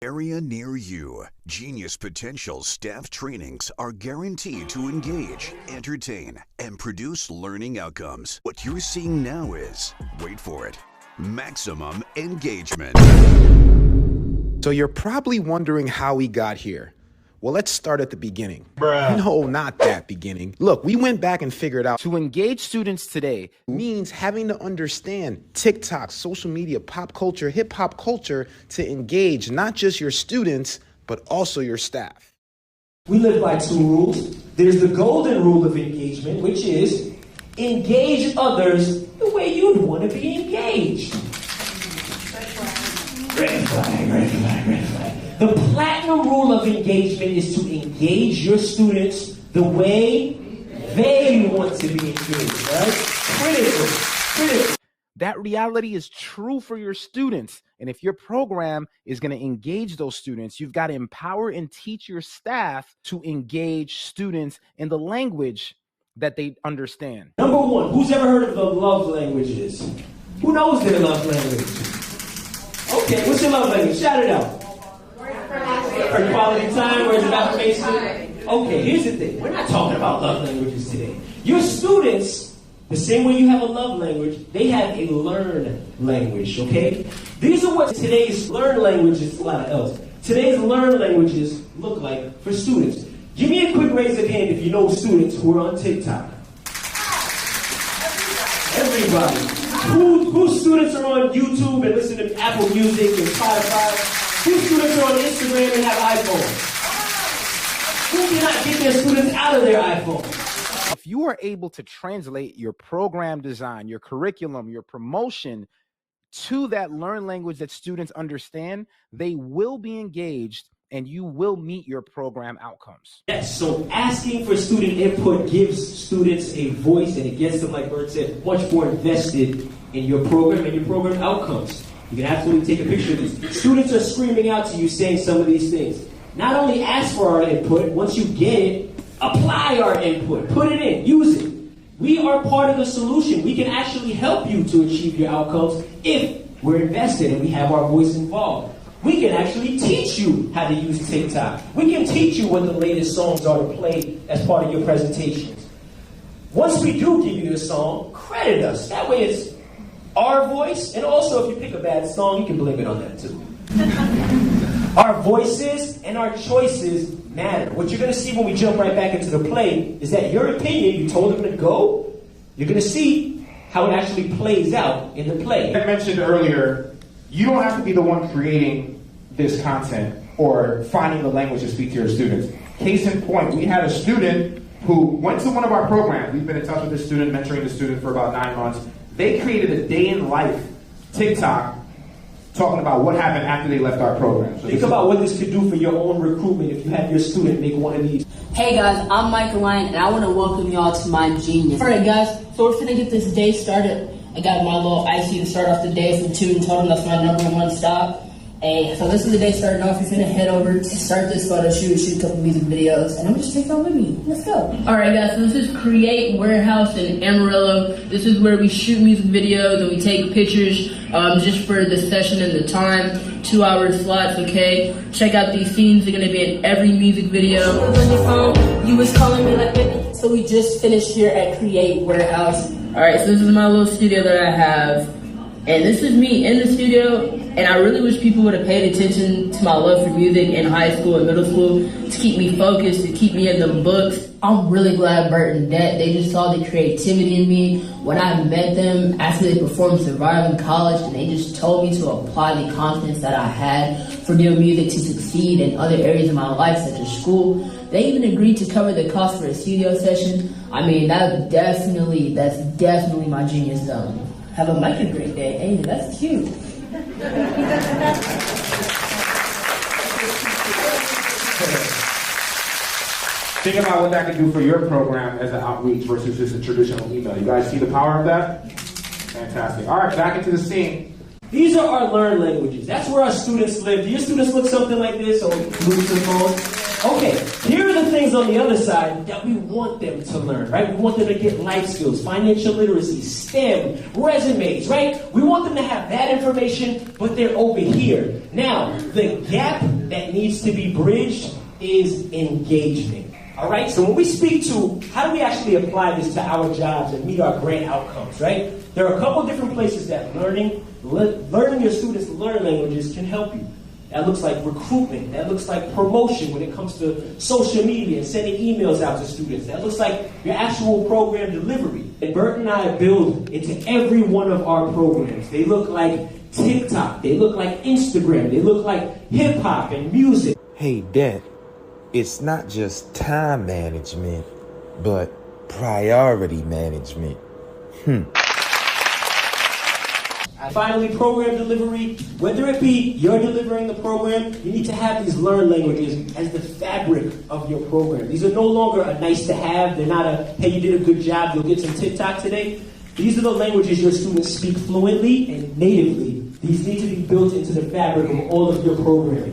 Area near you. Genius Potential staff trainings are guaranteed to engage, entertain, and produce learning outcomes. What you're seeing now is, wait for it, maximum engagement. So you're probably wondering how we got here. Well, let's start at the beginning. Bruh. No, not that beginning. Look, we went back and figured out to engage students today means having to understand TikTok, social media, pop culture, hip hop culture to engage not just your students, but also your staff. We live by two rules. There's the golden rule of engagement, which is engage others the way you'd want to be engaged. Red flag, red flag, red flag. The platinum rule of engagement is to engage your students the way they want to be engaged, right? Critical. That reality is true for your students. And if your program is going to engage those students, you've got to empower and teach your staff to engage students in the language that they understand. Number one, who's ever heard of the love languages? Who knows their love language? Okay, what's your love language? Shout it out. For quality time, words of affirmation. Okay, here's the thing. We're not talking about love languages today. Your students, the same way you have a love language, they have a learn language, okay? These are what today's learn languages, a lot of else. Today's learn languages look like for students. Give me a quick raise of hand if you know students who are on TikTok. Everybody. Who students are on YouTube and listen to Apple Music and Spotify? Who students are on Instagram and have iPhones? Who cannot get their students out of their iPhone? If you are able to translate your program design, your curriculum, your promotion to that learn language that students understand, they will be engaged and you will meet your program outcomes. Yes, so asking for student input gives students a voice and it gets them, like Bert said, much more invested in your program and your program outcomes. You can absolutely take a picture of these. Students are screaming out to you saying some of these things. Not only ask for our input, once you get it, apply our input. Put it in, use it. We are part of the solution. We can actually help you to achieve your outcomes if we're invested and we have our voice involved. We can actually teach you how to use TikTok. We can teach you what the latest songs are to play as part of your presentations. Once we do give you the song, credit us. That way it's our voice, and also if you pick a bad song, you can blame it on that too. Our voices and our choices matter. What you're going to see when we jump right back into the play is that your opinion, you told them to go, you're going to see how it actually plays out in the play. I mentioned earlier, you don't have to be the one creating this content or finding the language to speak to your students. Case in point, we had a student who went to one of our programs. We've been in touch with this student, mentoring the student for about 9 months. They created a day in life TikTok talking about what happened after they left our program. So think about what this could do for your own recruitment if you have your student make one of these. Hey guys, I'm Michael Ryan and I want to welcome y'all to my Genius. Alright guys, so we're finna get this day started. I got my little icy to start off the day from Tune and Totem. That's my #1 stop. Hey, so this is the day starting off. We're finna head over to start this photo shoot a couple music videos, and I'm just take y'all with me. Let's go. Alright guys, so this is Create Warehouse in Amarillo. This is where we shoot music videos and we take pictures just for the session and the time. 2-hour slots, okay? Check out these scenes. They're gonna be in every music video. On your phone, you was calling me like, baby. So we just finished here at Create Warehouse. Alright, so this is my little studio that I have. And this is me in the studio, and I really wish people would have paid attention to my love for music in high school and middle school to keep me focused, to keep me in the books. I'm really glad Bert and Det, they just saw the creativity in me when I met them after they performed Survive in college, and they just told me to apply the confidence that I had for doing music to succeed in other areas of my life, such as school. They even agreed to cover the cost for a studio session. I mean, that's definitely my genius zone. Have a mic a great day. Hey, that's cute. Think about what that can do for your program as an outreach versus just a traditional email. You guys see the power of that? Fantastic. All right, back into the scene. These are our learn languages. That's where our students live. Do your students look something like this or lose their phone? Okay, here are the things things on the other side that we want them to learn, right? We want them to get life skills, financial literacy, STEM, resumes, right? We want them to have that information, but they're over here. Now, the gap that needs to be bridged is engagement. All right, so when we speak to how do we actually apply this to our jobs and meet our grant outcomes, right? There are a couple different places that learning your students to learn languages can help you. That looks like recruitment. That looks like promotion when it comes to social media and sending emails out to students. That looks like your actual program delivery. And Bert and I build into every one of our programs. They look like TikTok. They look like Instagram. They look like hip hop and music. Hey, Dad, it's not just time management, but priority management. Finally, program delivery. Whether it be you're delivering the program, you need to have these learned languages as the fabric of your program. These are no longer a nice to have. They're not a, hey, you did a good job, you'll get some TikTok today. These are the languages your students speak fluently and natively. These need to be built into the fabric of all of your programming.